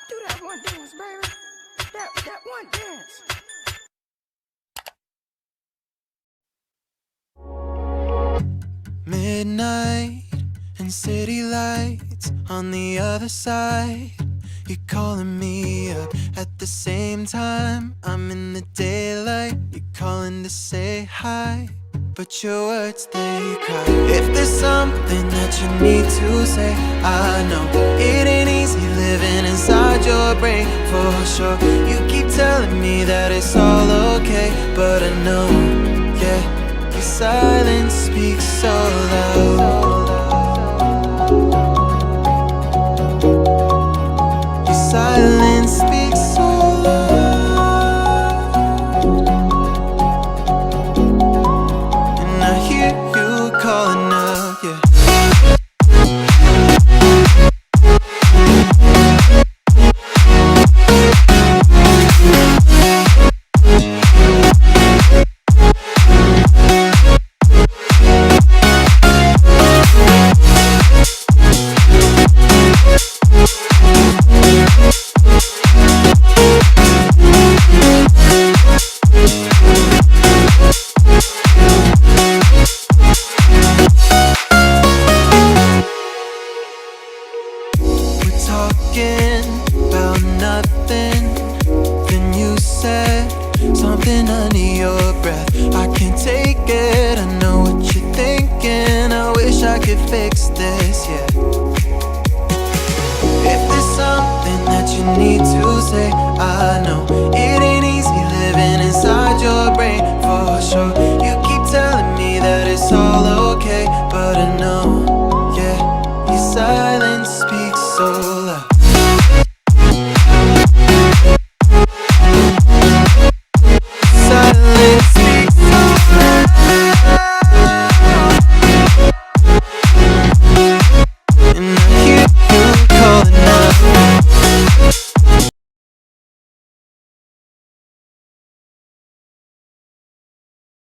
Do that one dance, baby. That one dance. Midnight and city lights on the other side. You're calling me up at the same time. I'm in the daylight. You're calling to say hi, but your words, they cry. If there's something that you need to say, I know it ain't easy living inside your brain, for sure. You keep telling me that it's all okay, but I know, yeah, your silence speaks so loud. Your silence speaks so loud, and I hear you calling out, yeah. Talking about nothing, then you said something under your breath. I can't take it, I know what you're thinking. I wish I could fix this, yeah. If there's something that you need to say, I know